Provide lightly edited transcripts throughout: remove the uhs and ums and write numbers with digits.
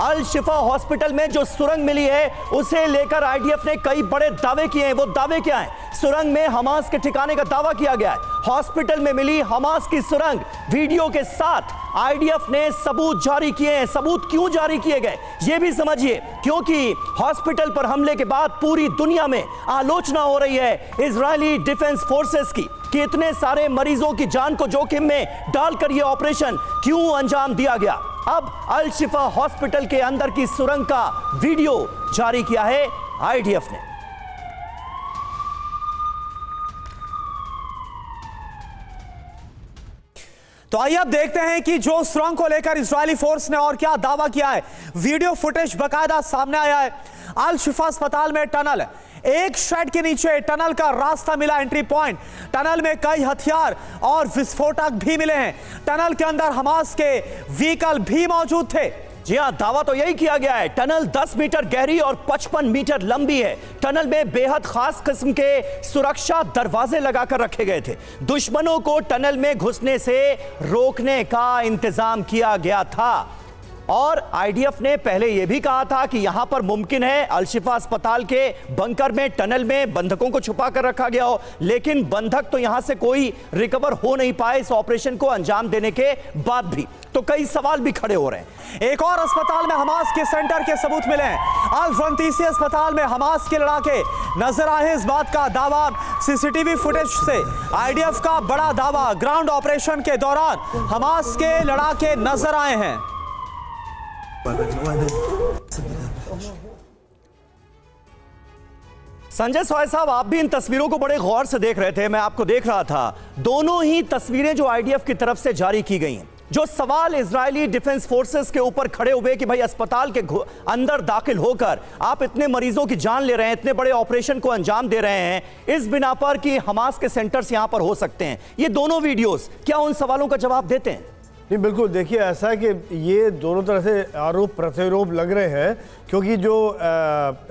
अल शिफा hospital में जो सुरंग मिली है उसे लेकर आईडीएफ ने कई बड़े दावे किए हैं। वो दावे क्या हैं? सुरंग में हमास के ठिकाने का दावा किया गया है। हॉस्पिटल में मिली हमास की सुरंग वीडियो के साथ आईडीएफ ने सबूत जारी किए हैं। सबूत क्यों जारी किए गए ये भी समझिए, क्योंकि हॉस्पिटल पर हमले के बाद पूरी दुनिया में आलोचना हो रही है इजरायली डिफेंस फोर्सेस की कि इतने सारे मरीजों की जान को जोखिम में डालकर यह ऑपरेशन क्यों अंजाम दिया गया। अब अल शिफा हॉस्पिटल के अंदर की सुरंग का वीडियो जारी किया है आईडीएफ ने। तो आइए अब देखते हैं कि जो सुरंग को लेकर इजरायली फोर्स ने और क्या दावा किया है। वीडियो फुटेज बकायदा सामने आया है। अल शिफा अस्पताल में टनल, एक शेड के नीचे टनल का रास्ता मिला, एंट्री पॉइंट। टनल में कई हथियार और विस्फोटक भी मिले हैं। टनल के अंदर हमास के व्हीकल भी मौजूद थे। जी हां, दावा तो यही किया गया है। टनल 10 मीटर गहरी और 55 मीटर लंबी है। टनल में बेहद खास किस्म के सुरक्षा दरवाजे लगाकर रखे गए थे। दुश्मनों को टनल में घुसने से रोकने का इंतजाम किया गया था। और आईडीएफ ने पहले यह भी कहा था कि यहां पर मुमकिन है अल शिफा अस्पताल के बंकर में, टनल में बंधकों को छुपा कर रखा गया हो, लेकिन बंधक तो यहां से कोई रिकवर हो नहीं पाए इस ऑपरेशन को अंजाम देने के बाद भी। तो कई सवाल भी खड़े हो रहे हैं। एक और अस्पताल में हमास के सेंटर के सबूत मिले हैं। अल रंतीसी अस्पताल में हमास के लड़ाके नजर आए। इस बात का दावा सीसीटीवी फुटेज से। आईडीएफ का बड़ा दावा, ग्राउंड ऑपरेशन के दौरान हमास के लड़ाके नजर आए हैं। संजय सॉय साहब, आप भी इन तस्वीरों को बड़े गौर से देख रहे थे, मैं आपको देख रहा था। दोनों ही तस्वीरें जो आईडीएफ की तरफ से जारी की गई हैं, जो सवाल इजरायली डिफेंस फोर्सेस के ऊपर खड़े हुए कि भाई अस्पताल के अंदर दाखिल होकर आप इतने मरीजों की जान ले रहे हैं, इतने बड़े ऑपरेशन को अंजाम दे रहे हैं इस बिना पर कि हमास के सेंटर्स यहां पर हो सकते हैं, ये दोनों वीडियोस क्या उन सवालों का जवाब देते हैं? नहीं, बिल्कुल। देखिए, ऐसा है कि ये दोनों तरह से आरोप प्रत्यारोप लग रहे हैं, क्योंकि जो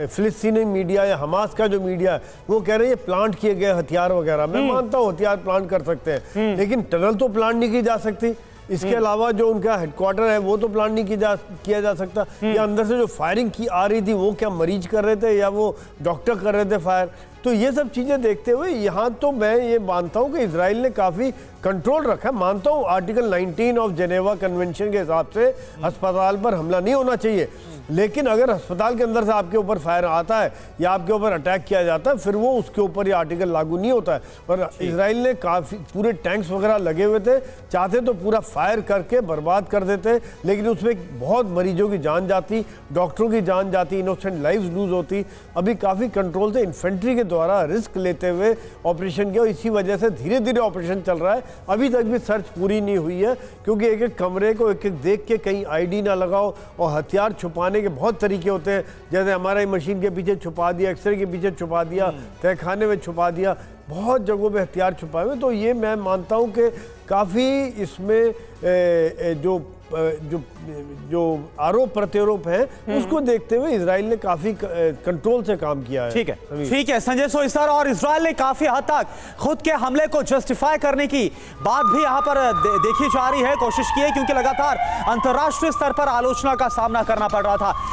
फिलिस्तीनी मीडिया या हमास का जो मीडिया है वो कह रहे हैं ये प्लांट किए गए हथियार वगैरह। मैं मानता हूँ हथियार प्लांट कर सकते हैं, लेकिन टनल तो प्लांट नहीं की जा सकती। इसके अलावा जो उनका हेडक्वार्टर है वो तो प्लान नहीं किया जा सकता। या अंदर से जो फायरिंग की आ रही थी वो क्या मरीज कर रहे थे या वो डॉक्टर कर रहे थे फायर। तो ये सब चीज़ें देखते हुए यहाँ तो मैं ये मानता हूँ कि इजराइल ने काफ़ी कंट्रोल रखा है। मानता हूँ आर्टिकल 19 ऑफ जेनेवा कन्वेंशन के हिसाब से अस्पताल पर हमला नहीं होना चाहिए, लेकिन अगर अस्पताल के अंदर से आपके ऊपर फायर आता है या आपके ऊपर अटैक किया जाता है फिर वो उसके ऊपर ये आर्टिकल लागू नहीं होता है। और इजराइल ने काफ़ी पूरे टैंक्स वगैरह लगे हुए थे, चाहते तो पूरा फायर करके बर्बाद कर देते, लेकिन उसमें बहुत मरीजों की जान जाती, डॉक्टरों की जान जाती, इनोसेंट लाइव्स लूज होती। अभी काफ़ी कंट्रोल से इन्फेंट्री के द्वारा रिस्क लेते हुए ऑपरेशन किया, इसी वजह से धीरे धीरे ऑपरेशन चल रहा है। अभी तक भी सर्च पूरी नहीं हुई है, क्योंकि एक एक कमरे को एक एक देख के कहीं आईडी ना लगाओ, और हथियार छुपाने के बहुत तरीके होते हैं। जैसे हमारा मशीन के पीछे छुपा दिया, एक्सरे के पीछे छुपा दिया, तहखाने में छुपा दिया, बहुत जगहों पे हथियार छुपाए हुए। तो ये मैं मानता हूँ कि काफ़ी इसमें जो आरोप प्रत्यारोप है उसको देखते हुए इजराइल ने काफी कंट्रोल से काम किया है। ठीक है संजय सोइसर, और इजराइल ने काफी हद तक खुद के हमले को जस्टिफाई करने की बात भी यहाँ पर देखी जा रही है, कोशिश की है, क्योंकि लगातार अंतर्राष्ट्रीय स्तर पर आलोचना का सामना करना पड़ रहा था।